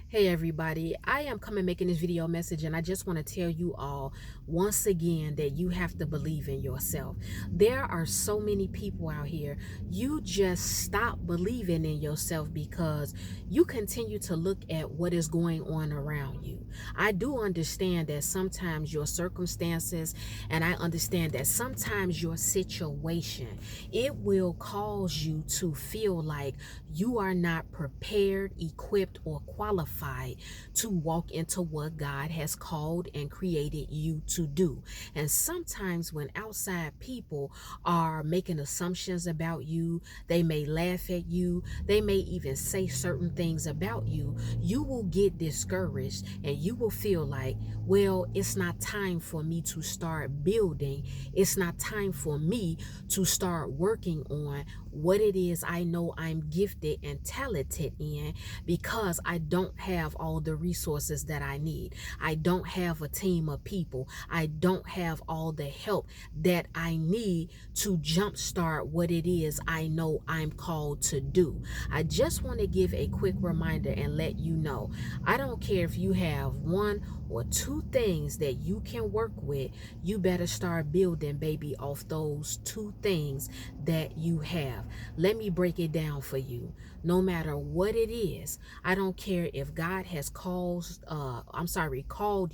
Hey everybody, I am coming making this video message, and I just want to tell you all once again that you have to believe in yourself. There are so many people out here, you just stop believing in yourself because you continue to look at what is going on around you. I do understand that sometimes your circumstances, and I understand that sometimes your situation, it will cause you to feel like you are not prepared, equipped, or qualified to walk into what God has called and created you to do. And sometimes when outside people are making assumptions about you, they may laugh at you, they may even say certain things about you, you will get discouraged and you will feel like, well, it's not time for me to start building. It's not time for me to start working on what it is I know I'm gifted and talented in, because I don't have all the resources that I need. I don't have a team of people. I don't have all the help that I need to jumpstart what it is I know I'm called to do. I just want to give a quick reminder and let you know, I don't care if you have one or two things that you can work with, you better start building, baby, off those two things that you have. Let me break it down for you. No matter what it is, I don't care if God has called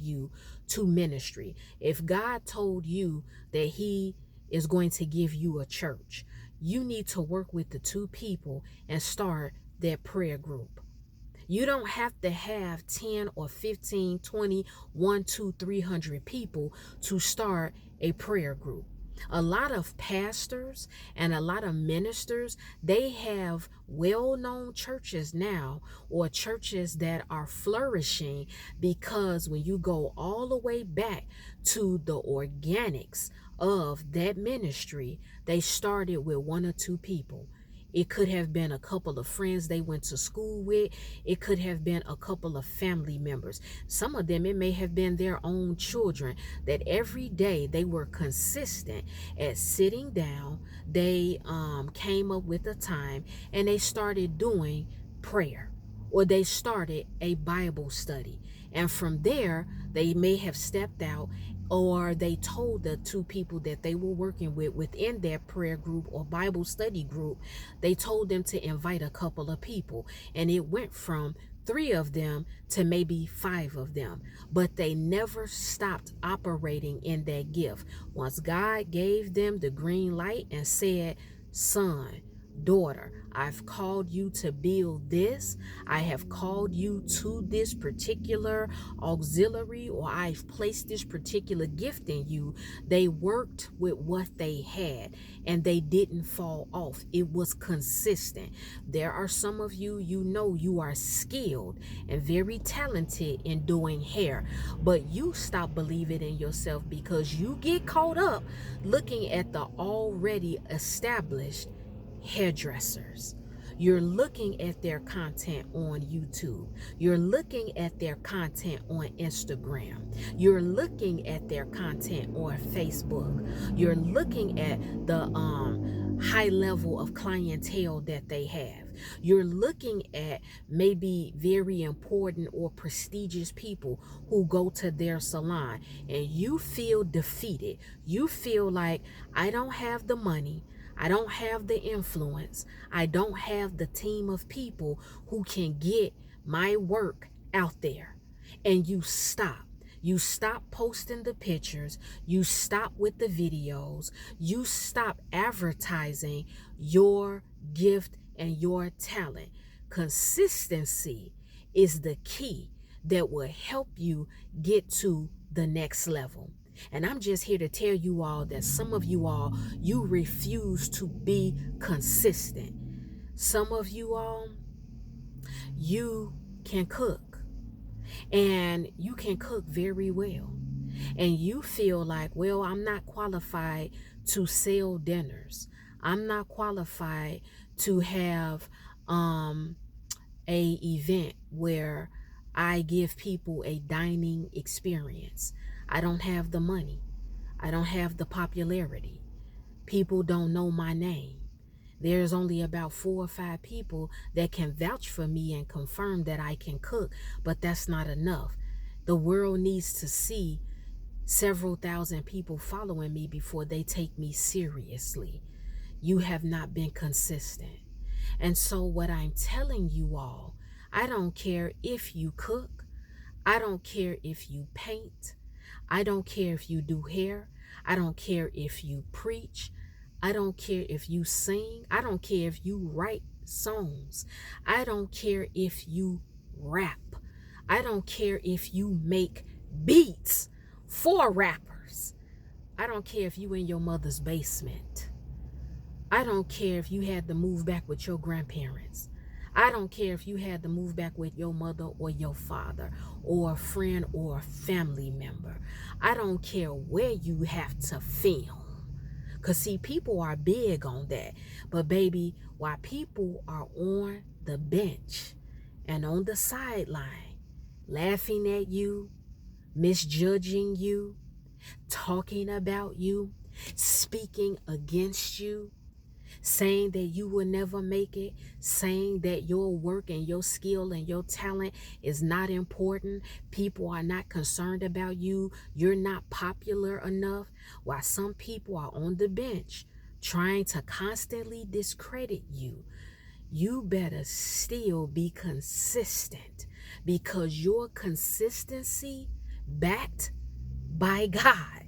you to ministry. If God told you that he is going to give you a church, you need to work with the two people and start that prayer group. You don't have to have 10 or 15, 20, 1, 2, 300 people to start a prayer group. A lot of pastors and a lot of ministers, they have well-known churches now, or churches that are flourishing, because when you go all the way back to the organics of that ministry, they started with one or two people. It could have been a couple of friends they went to school with. It could have been a couple of family members. Some of them, it may have been their own children, that every day they were consistent at sitting down. They came up with a time and they started doing prayer, or they started a Bible study. And from there, they may have stepped out, or they told the two people that they were working with within their prayer group or Bible study group, they told them to invite a couple of people. And it went from 3 of them to maybe 5 of them. But they never stopped operating in that gift. Once God gave them the green light and said, son, daughter, I've called you to build this. I have called you to this particular auxiliary, or I've placed this particular gift in you. They worked with what they had and they didn't fall off. It was consistent. There are some of you, you know, you are skilled and very talented in doing hair, but you stop believing in yourself because you get caught up looking at the already established hairdressers. You're looking at their content on YouTube. You're looking at their content on Instagram. You're looking at their content on Facebook. You're looking at the high level of clientele that they have. You're looking at maybe very important or prestigious people who go to their salon, and you feel defeated. You feel like, I don't have the money, I don't have the influence, I don't have the team of people who can get my work out there. And you stop. You stop posting the pictures. You stop with the videos. You stop advertising your gift and your talent. Consistency is the key that will help you get to the next level. And I'm just here to tell you all that some of you all, you refuse to be consistent. Some of you all, you can cook, and you can cook very well. And you feel like, well, I'm not qualified to sell dinners. I'm not qualified to have a event where I give people a dining experience. I don't have the money. I don't have the popularity. People don't know my name. There's only about 4 or 5 people that can vouch for me and confirm that I can cook, but that's not enough. The world needs to see several thousand people following me before they take me seriously. You have not been consistent. And so what I'm telling you all, I don't care if you cook. I don't care if you paint. I don't care if you do hair. I don't care if you preach. I don't care if you sing. I don't care if you write songs. I don't care if you rap. I don't care if you make beats for rappers. I don't care if you in your mother's basement. I don't care if you had to move back with your grandparents. I don't care if you had to move back with your mother or your father or a friend or a family member. I don't care where you have to film. Because see, people are big on that. But baby, while people are on the bench and on the sideline, laughing at you, misjudging you, talking about you, speaking against you, saying that you will never make it, saying that your work and your skill and your talent is not important, people are not concerned about you, you're not popular enough, while some people are on the bench trying to constantly discredit you, you better still be consistent, because your consistency, backed by God,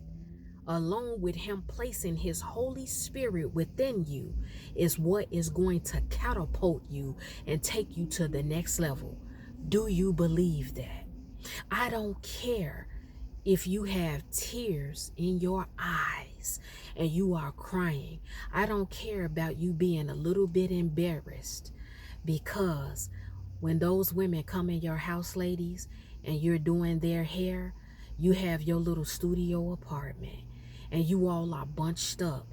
along with him placing his Holy Spirit within you, is what is going to catapult you and take you to the next level. Do you believe that? I don't care if you have tears in your eyes and you are crying. I don't care about you being a little bit embarrassed, because when those women come in your house, ladies, and you're doing their hair, you have your little studio apartment and you all are bunched up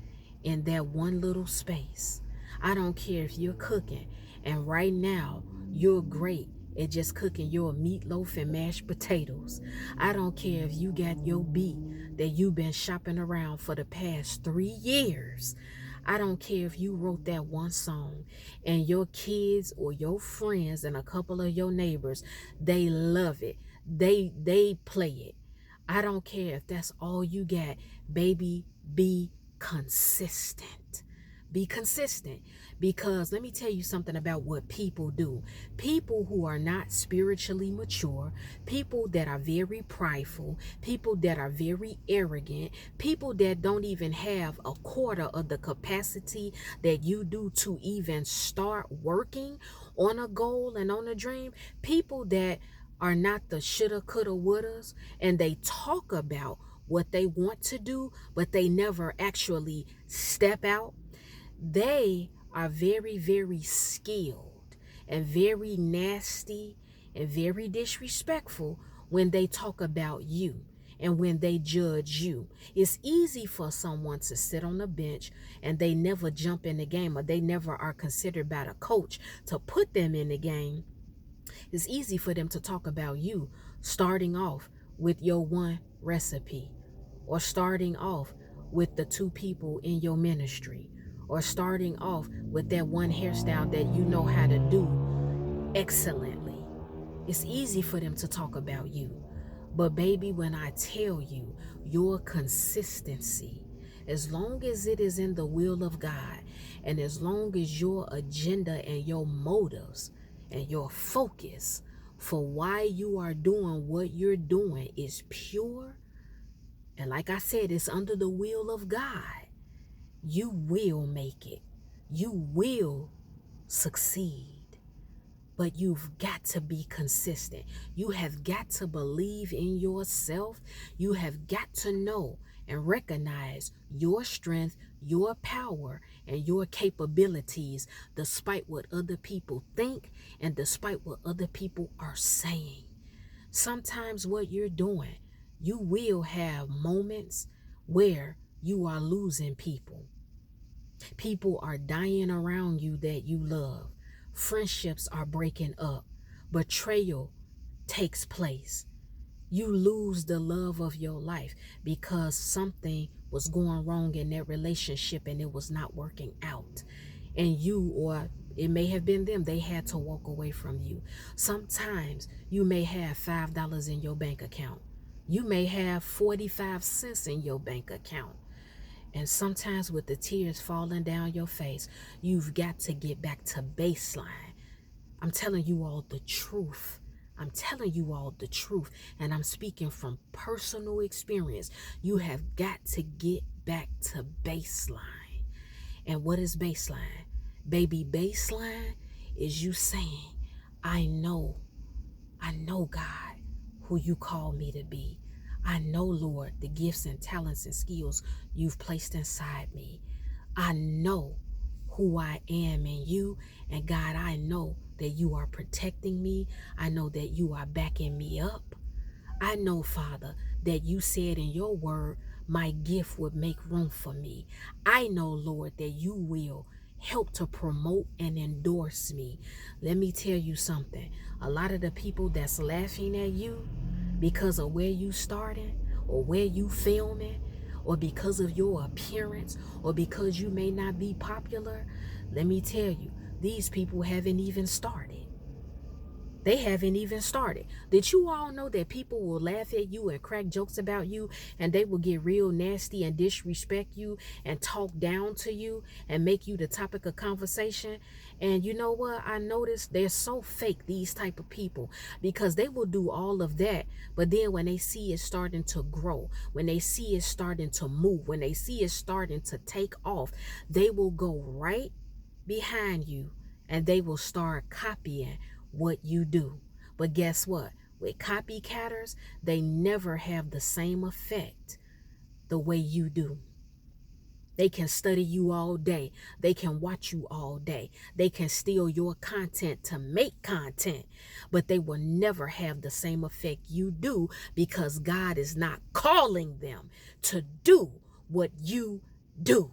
in that one little space. I don't care if you're cooking and right now you're great at just cooking your meatloaf and mashed potatoes. I don't care if you got your beat that you've been shopping around for the past 3 years. I don't care if you wrote that one song and your kids or your friends and a couple of your neighbors, they love it. They play it. I don't care if that's all you got. Baby, be consistent. Be consistent. Because let me tell you something about what people do. People who are not spiritually mature, people that are very prideful, people that are very arrogant, people that don't even have a quarter of the capacity that you do to even start working on a goal and on a dream, people that are not the shoulda, coulda, wouldas, and they talk about what they want to do, but they never actually step out. They are very, very skilled and very nasty and very disrespectful when they talk about you and when they judge you. It's easy for someone to sit on the bench and they never jump in the game, or they never are considered by the coach to put them in the game. It's easy for them to talk about you starting off with your one recipe, or starting off with the 2 people in your ministry, or starting off with that one hairstyle that you know how to do excellently. It's easy for them to talk about you. But baby, when I tell you, your consistency, as long as it is in the will of God, and as long as your agenda and your motives and your focus for why you are doing what you're doing is pure, and like I said, it's under the will of God, you will make it. You will succeed. But you've got to be consistent. You have got to believe in yourself. You have got to know and recognize your strength, your power, and your capabilities, despite what other people think and despite what other people are saying. Sometimes what you're doing, you will have moments where you are losing people. People are dying around you that you love. Friendships are breaking up. Betrayal takes place. You lose the love of your life because something was going wrong in that relationship and it was not working out. and you, or it may have been them, they had to walk away from you. Sometimes you may have $5 in your bank account. You may have 45 cents in your bank account. And sometimes with the tears falling down your face, you've got to get back to baseline. I'm telling you all the truth. I'm telling you all the truth. And I'm speaking from personal experience. You have got to get back to baseline. And what is baseline? Baby, baseline is you saying, I know God, who you call me to be. I know, Lord, the gifts and talents and skills you've placed inside me. I know who I am in you. And God, I know that you are protecting me. I know that you are backing me up. I know, Father, that you said in your word, my gift would make room for me. I know, Lord, that you will help to promote and endorse me. Let me tell you something. A lot of the people that's laughing at you because of where you started or where you filming or because of your appearance or because you may not be popular, let me tell you, these people haven't even started. They haven't even started. Did you all know that people will laugh at you and crack jokes about you, and they will get real nasty and disrespect you and talk down to you and make you the topic of conversation? And you know what? I noticed they're so fake, these type of people, because they will do all of that. But then when they see it starting to grow, when they see it starting to move, when they see it starting to take off, they will go right behind you and they will start copying what you do. But guess what? With copycatters, they never have the same effect the way you do. They can study you all day. They can watch you all day. They can steal your content to make content, but they will never have the same effect you do because God is not calling them to do what you do.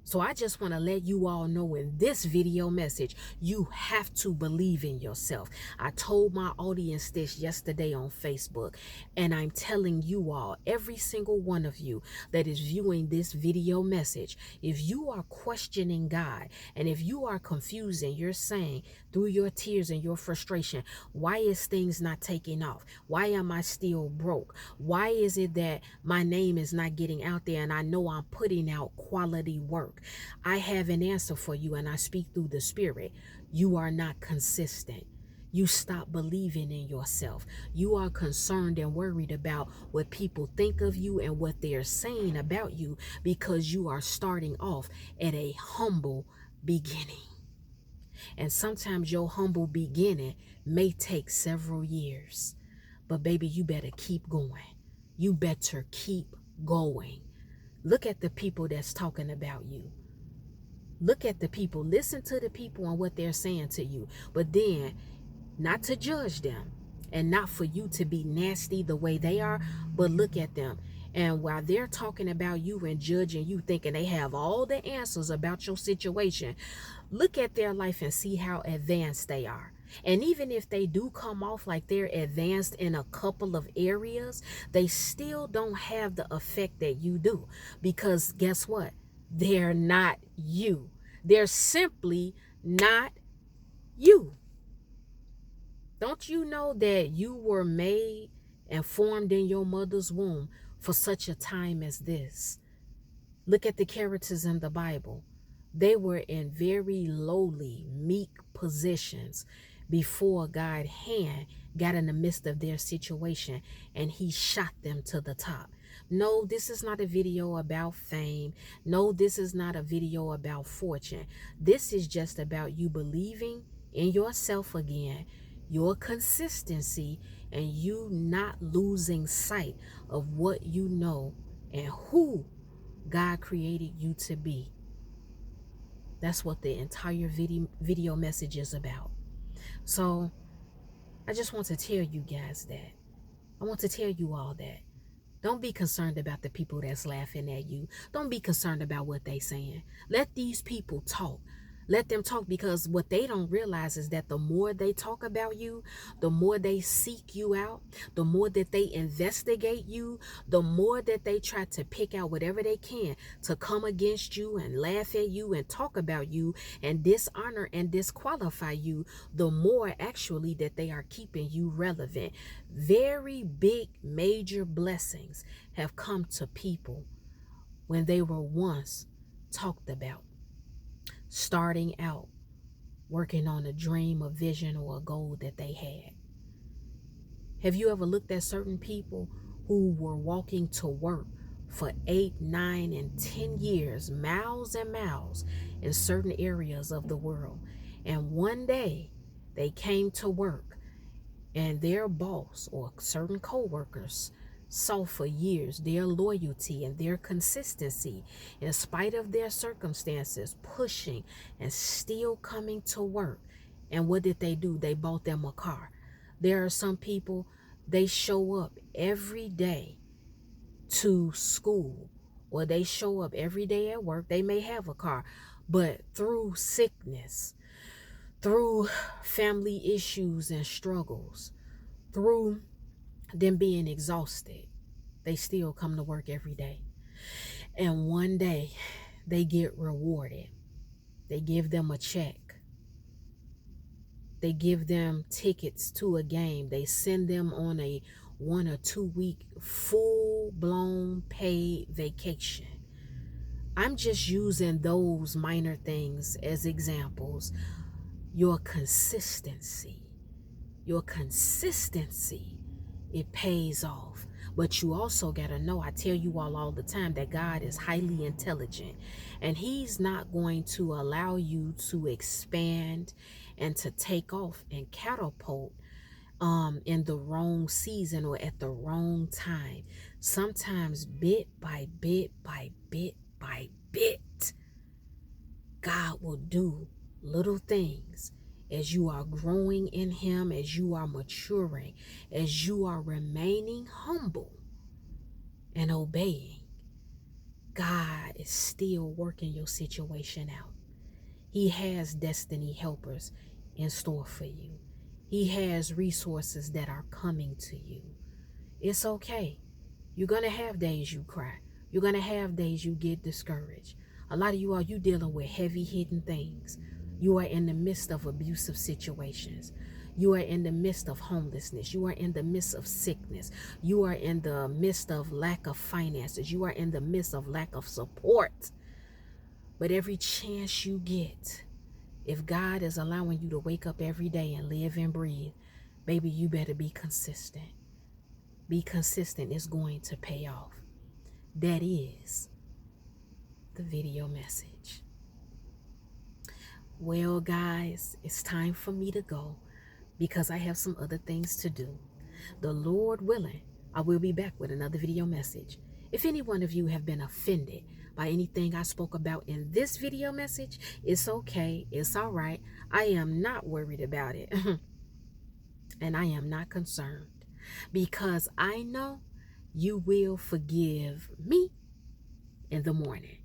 So I just want to let you all know in this video message, you have to believe in yourself. I told my audience this yesterday on Facebook, and I'm telling you all, every single one of you that is viewing this video message, if you are questioning God and if you are confused and you're saying through your tears and your frustration, why is things not taking off? Why am I still broke? Why is it that my name is not getting out there and I know I'm putting out quality work? I have an answer for you, and I speak through the Spirit. You are not consistent. You stop believing in yourself. You are concerned and worried about what people think of you and what they're saying about you because you are starting off at a humble beginning. And sometimes your humble beginning may take several years. But baby, you better keep going. You better keep going. Look at the people that's talking about you. Look at the people. Listen to the people and what they're saying to you. But then, not to judge them and not for you to be nasty the way they are, but look at them. And while they're talking about you and judging you, thinking they have all the answers about your situation, look at their life and see how advanced they are. And even if they do come off like they're advanced in a couple of areas, they still don't have the effect that you do. Because guess what? They're not you. They're simply not you. Don't you know that you were made and formed in your mother's womb for such a time as this? Look at the characters in the Bible. They were in very lowly, meek positions before God's hand got in the midst of their situation and he shot them to the top. No, this is not a video about fame. No, this is not a video about fortune. This is just about you believing in yourself again, your consistency, and you not losing sight of what you know and who God created you to be. That's what the entire video message is about. So I just want to tell you guys that. I want to tell you all that. Don't be concerned about the people that's laughing at you. Don't be concerned about what they saying. Let these people talk. Let them talk, because what they don't realize is that the more they talk about you, the more they seek you out, the more that they investigate you, the more that they try to pick out whatever they can to come against you and laugh at you and talk about you and dishonor and disqualify you, the more actually that they are keeping you relevant. Very big, major blessings have come to people when they were once talked about, starting out, working on a dream, a vision, or a goal that they had. Have you ever looked at certain people who were walking to work for 8, 9, and 10 years, miles and miles in certain areas of the world, and one day they came to work and their boss or certain co-workers saw for years their loyalty and their consistency in spite of their circumstances, pushing and still coming to work. And what did they do? They bought them a car. There are some people, they show up every day to school, or they show up every day at work. They may have a car, but through sickness, through family issues and struggles, through them being exhausted, they still come to work every day. And one day they get rewarded. They give them a check. They give them tickets to a game. They send them on a 1 or 2 week full-blown paid vacation. I'm just using those minor things as examples. Your consistency, it pays off. But you also got to know, I tell you all the time, that God is highly intelligent, and he's not going to allow you to expand and to take off and catapult in the wrong season or at the wrong time. Sometimes bit by bit by bit by bit, God will do little things as you are growing in him, as you are maturing, as you are remaining humble and obeying. God is still working your situation out. He has destiny helpers in store for you. He has resources that are coming to you. It's okay. You're going to have days you cry. You're going to have days you get discouraged. A lot of you dealing with heavy hidden things. You are in the midst of abusive situations. You are in the midst of homelessness. You are in the midst of sickness. You are in the midst of lack of finances. You are in the midst of lack of support. But every chance you get, if God is allowing you to wake up every day and live and breathe, baby, you better be consistent. Be consistent. It's going to pay off. That is the video message. Well, guys, it's time for me to go because I have some other things to do. The Lord willing, I will be back with another video message. If any one of you have been offended by anything I spoke about in this video message, it's okay. It's all right. I am not worried about it. And I am not concerned, because I know you will forgive me in the morning.